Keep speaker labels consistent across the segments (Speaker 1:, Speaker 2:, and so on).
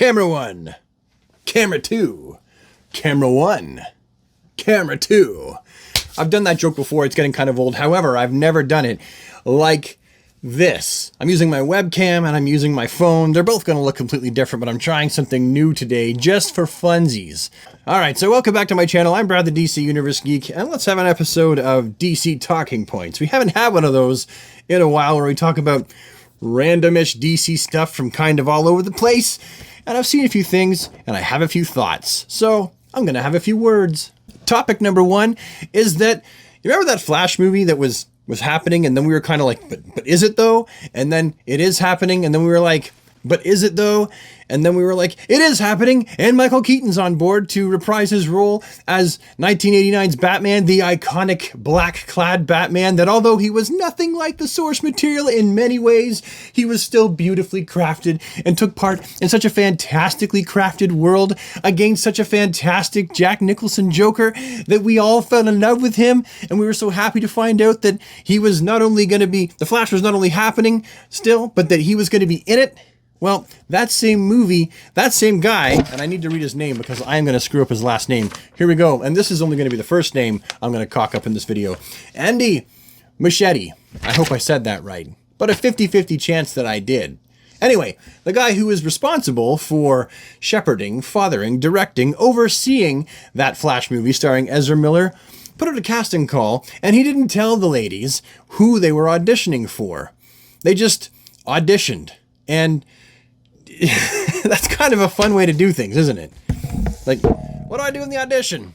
Speaker 1: Camera 1. Camera 2. Camera 1. Camera 2. I've done that joke before. It's getting kind of old. However, I've never done it like this. I'm using my webcam and I'm using my phone. They're both going to look completely different, but I'm trying something new today just for funsies. Alright, so welcome back to my channel. I'm Brad the DC Universe Geek, and let's have an episode of DC Talking Points. We haven't had one of those in a while where we talk about randomish DC stuff from kind of all over the place, and I've seen a few things and I have a few thoughts, so I'm gonna have a few words. Topic number one is that, you remember that Flash movie that was happening, and then we were kind of like, but is it though? And then it is happening, and then we were like, but is it though? And then we were like, it is happening, and Michael Keaton's on board to reprise his role as 1989's Batman, the iconic black-clad Batman that, although he was nothing like the source material in many ways, he was still beautifully crafted and took part in such a fantastically crafted world against such a fantastic Jack Nicholson Joker that we all fell in love with him, and we were so happy to find out that he was not only going to be, the Flash was not only happening still, but that he was going to be in it. Well, that same movie, that same guy, and I need to read his name because I am going to screw up his last name. Here we go, and this is only going to be the first name I'm going to cock up in this video. Andy Muschietti. I hope I said that right, but a 50-50 chance that I did. Anyway, the guy who is responsible for shepherding, fathering, directing, overseeing that Flash movie starring Ezra Miller put out a casting call, and he didn't tell the ladies who they were auditioning for. They just auditioned, and that's kind of a fun way to do things, isn't it? Like, what do I do in the audition?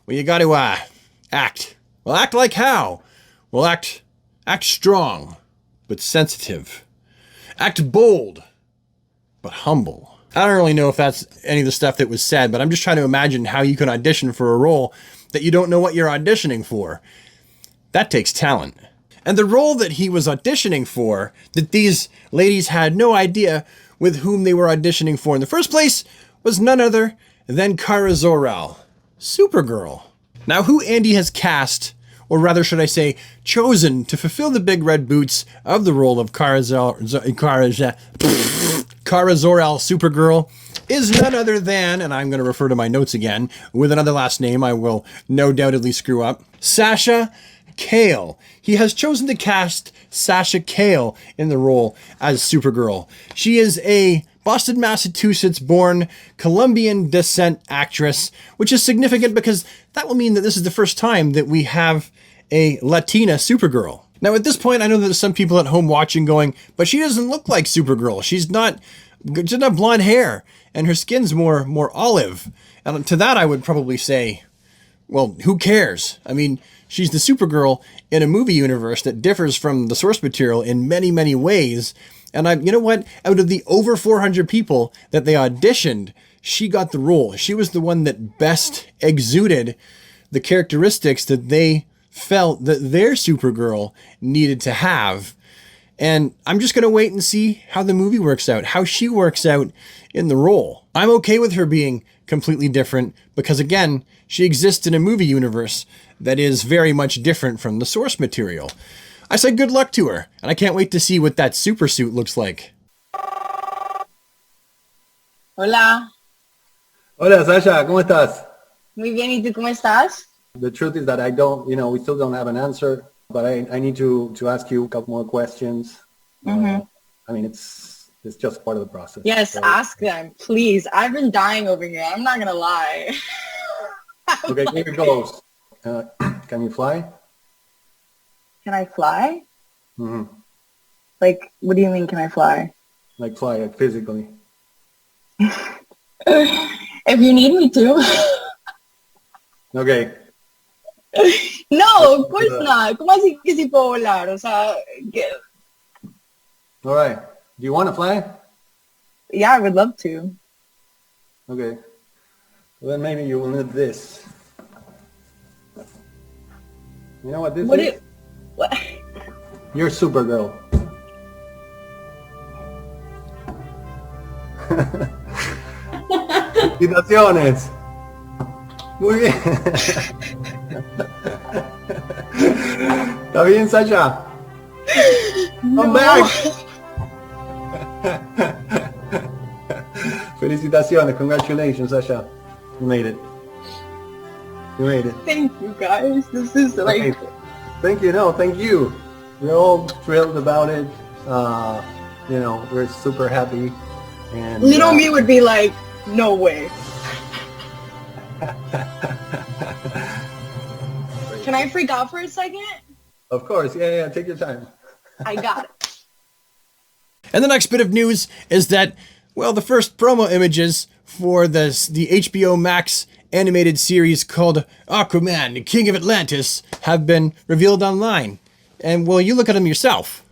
Speaker 1: Well, you got to act. Well, act like how? Well, act strong, but sensitive. Act bold, but humble. I don't really know if that's any of the stuff that was said, but I'm just trying to imagine how you can audition for a role that you don't know what you're auditioning for. That takes talent. And the role that he was auditioning for, that these ladies had no idea with whom they were auditioning for in the first place, was none other than Kara Zor-El, Supergirl. Now, who Andy has cast, or rather should I say, chosen to fulfill the big red boots of the role of Kara Zor-El, Supergirl, is none other than, and I'm going to refer to my notes again, with another last name I will no doubtedly screw up, Sasha Calle. He has chosen to cast Sasha Calle in the role as Supergirl. She is a Boston, Massachusetts born Colombian descent actress, which is significant because that will mean that this is the first time that we have a Latina Supergirl. Now at this point, I know that there's some people at home watching going, but she doesn't look like Supergirl. She doesn't have blonde hair, and her skin's more olive. And to that I would probably say, well, who cares? I mean, she's the Supergirl in a movie universe that differs from the source material in many, many ways. And you know what? Out of the over 400 people that they auditioned, she got the role. She was the one that best exuded the characteristics that they felt that their Supergirl needed to have. And I'm just going to wait and see how the movie works out, how she works out in the role. I'm okay with her being completely different because, again, she exists in a movie universe that is very much different from the source material. I say good luck to her, and I can't wait to see what that super suit looks like.
Speaker 2: Hola.
Speaker 3: Hola, Sasha, ¿cómo estás?
Speaker 2: Muy bien, ¿y tú cómo estás?
Speaker 3: The truth is that I don't, we still don't have an answer, but I need to ask you a couple more questions.
Speaker 2: Mm-hmm.
Speaker 3: I mean, it's just part of the process.
Speaker 2: Yes,
Speaker 3: so.
Speaker 2: Ask them, please. I've been dying over here. I'm not going to lie.
Speaker 3: Okay, here it goes. Can you fly?
Speaker 2: Can I fly?
Speaker 3: Mm-hmm.
Speaker 2: Like, what do you mean, can I fly?
Speaker 3: Like fly, like physically.
Speaker 2: If you need me to.
Speaker 3: Okay.
Speaker 2: No, of course not. ¿Cómo así que sí puedo volar? O sea,
Speaker 3: All right. Do you want to fly?
Speaker 2: yeah, I would love to.
Speaker 3: Okay. Well, then maybe you will need this. You know what this is?
Speaker 2: What?
Speaker 3: You're Supergirl. Felicitaciones. Muy bien. ¿Está bien, Sasha? Come back. Felicitaciones. Congratulations, Sasha. You made it. You made it.
Speaker 2: Thank you guys. This is like...
Speaker 3: Okay. Thank you. No, thank you. We're all thrilled about it. You know, we're super happy. And
Speaker 2: Little me would be like, no way. Can I freak out for a second?
Speaker 3: Of course. Yeah. Take your time.
Speaker 2: I got it.
Speaker 1: And the next bit of news is that, well, the first promo images for the HBO Max animated series called Aquaman, the King of Atlantis, have been revealed online. And, well, you look at them yourself.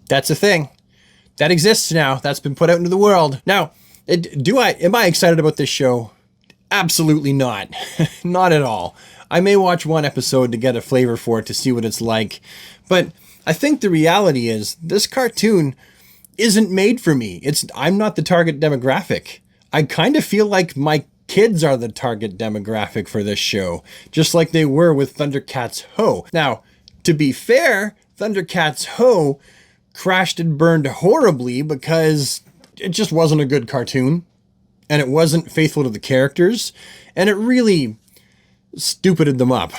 Speaker 1: That's a thing. That exists now. That's been put out into the world. Now, am I excited about this show? Absolutely not. Not at all. I may watch one episode to get a flavor for it to see what it's like. But I think the reality is this cartoon isn't made for me. I'm not the target demographic. I kind of feel like my kids are the target demographic for this show, just like they were with Thundercats Ho. Now, to be fair, Thundercats Ho crashed and burned horribly because it just wasn't a good cartoon, and it wasn't faithful to the characters, and it really stupided them up.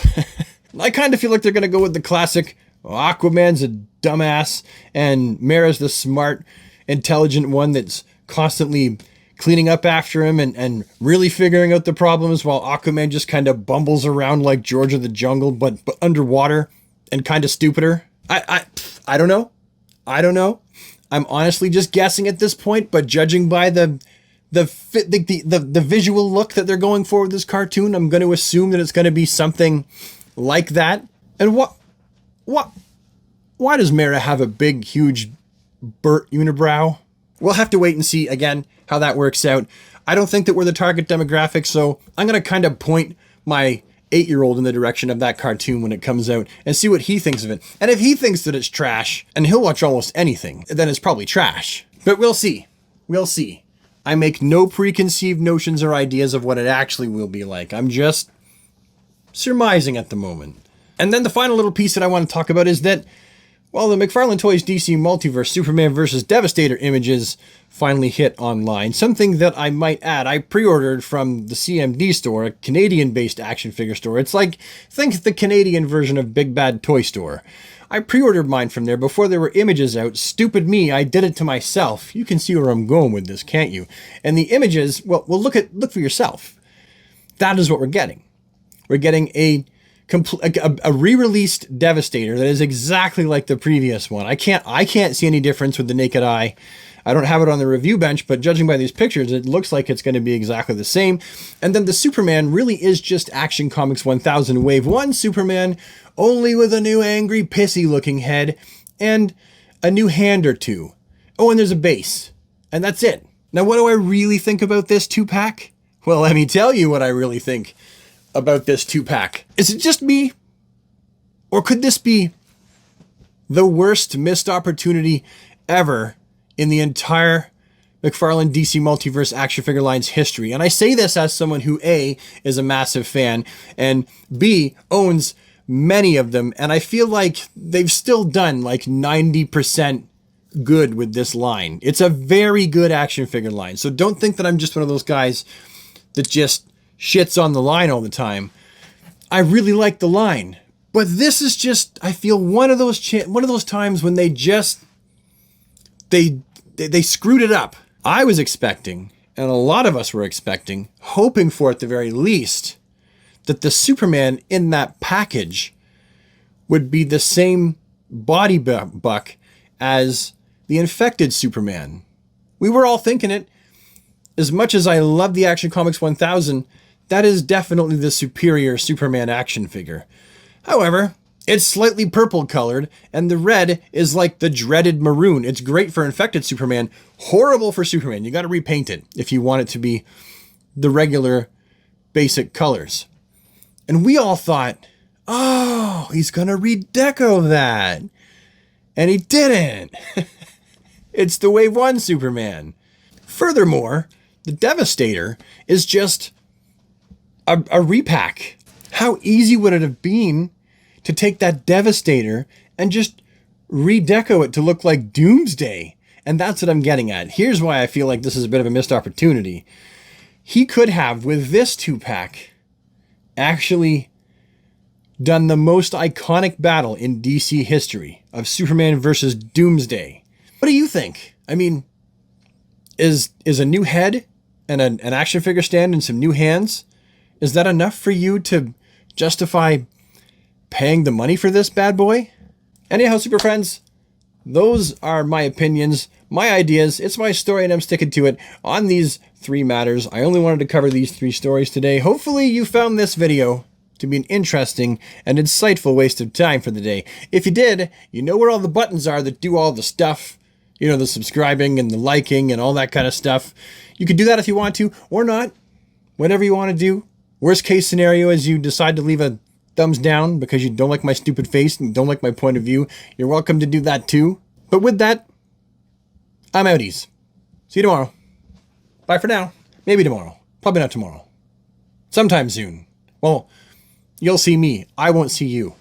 Speaker 1: I kind of feel like they're going to go with the classic, Aquaman's a dumbass, and Mera's the smart, intelligent one that's constantly cleaning up after him and really figuring out the problems, while Aquaman just kind of bumbles around like George of the Jungle, but underwater and kind of stupider. I don't know. I don't know. I'm honestly just guessing at this point, but judging by the visual look that they're going for with this cartoon, I'm going to assume that it's going to be something like that. And why does Mera have a big, huge burnt unibrow? We'll have to wait and see again how that works out. I don't think that we're the target demographic, so I'm going to kind of point my 8-year-old in the direction of that cartoon when it comes out and see what he thinks of it. And if he thinks that it's trash, and he'll watch almost anything, then it's probably trash. But we'll see. We'll see. I make no preconceived notions or ideas of what it actually will be like. I'm just surmising at the moment. And then the final little piece that I want to talk about is that, well, the McFarlane Toys DC Multiverse Superman vs. Devastator images finally hit online. Something that I might add, I pre-ordered from the CMD store, a Canadian-based action figure store. It's like, think the Canadian version of Big Bad Toy Store. I pre-ordered mine from there before there were images out. Stupid me, I did it to myself. You can see where I'm going with this, can't you? And the images, well, look for yourself. That is what we're getting. We're getting a re-released Devastator that is exactly like the previous one. I can't see any difference with the naked eye. I don't have it on the review bench, but judging by these pictures, it looks like it's going to be exactly the same. And then the Superman really is just Action Comics 1000 Wave 1 Superman, only with a new angry, pissy-looking head and a new hand or two. Oh, and there's a base. And that's it. Now, what do I really think about this 2-pack? Well, let me tell you what I really think about this 2-pack. Is it just me? Or could this be the worst missed opportunity ever in the entire McFarlane DC Multiverse action figure line's history? And I say this as someone who A, is a massive fan, and B, owns many of them, and I feel like they've still done like 90% good with this line. It's a very good action figure line, so don't think that I'm just one of those guys that just shits on the line all the time. I really like the line, but this is just, I feel, one of those times when they just they screwed it up. I was expecting, and a lot of us were expecting, hoping for at the very least, that the Superman in that package would be the same body buck as the infected Superman. We were all thinking it. As much as I love the Action Comics 1000, that is definitely the superior Superman action figure. However, it's slightly purple colored, and the red is like the dreaded maroon. It's great for infected Superman, horrible for Superman. You got to repaint it if you want it to be the regular basic colors. And we all thought, oh, he's going to redeco that. And he didn't. It's the Wave 1 Superman. Furthermore, the Devastator is just a repack. How easy would it have been to take that Devastator and just redeco it to look like Doomsday. And that's what I'm getting at. Here's why I feel like this is a bit of a missed opportunity. He could have, with this 2-pack, actually done the most iconic battle in DC history of Superman versus Doomsday. What do you think? I mean, is a new head and an action figure stand and some new hands, is that enough for you to justify paying the money for this bad boy? Anyhow, super friends, those are my opinions, my ideas. It's my story and I'm sticking to it on these 3 matters. I only wanted to cover these 3 stories today. Hopefully you found this video to be an interesting and insightful waste of time for the day. If you did, you know where all the buttons are that do all the stuff. You know, the subscribing and the liking and all that kind of stuff. You can do that if you want to, or not. Whatever you want to do. Worst case scenario is you decide to leave a thumbs down because you don't like my stupid face and don't like my point of view. You're welcome to do that too. But with that, I'm outies. See you tomorrow. Bye for now. Maybe tomorrow. Probably not tomorrow. Sometime soon. Well, you'll see me. I won't see you.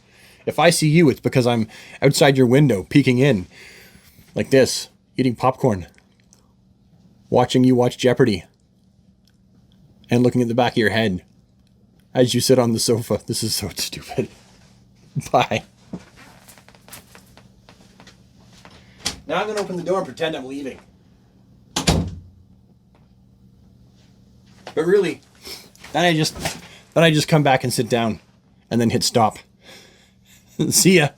Speaker 1: If I see you, it's because I'm outside your window, peeking in. Like this, eating popcorn. Watching you watch Jeopardy. And looking at the back of your head. As you sit on the sofa. This is so stupid. Bye. Now I'm going to open the door and pretend I'm leaving. But really, then I just come back and sit down. And then hit stop. See ya.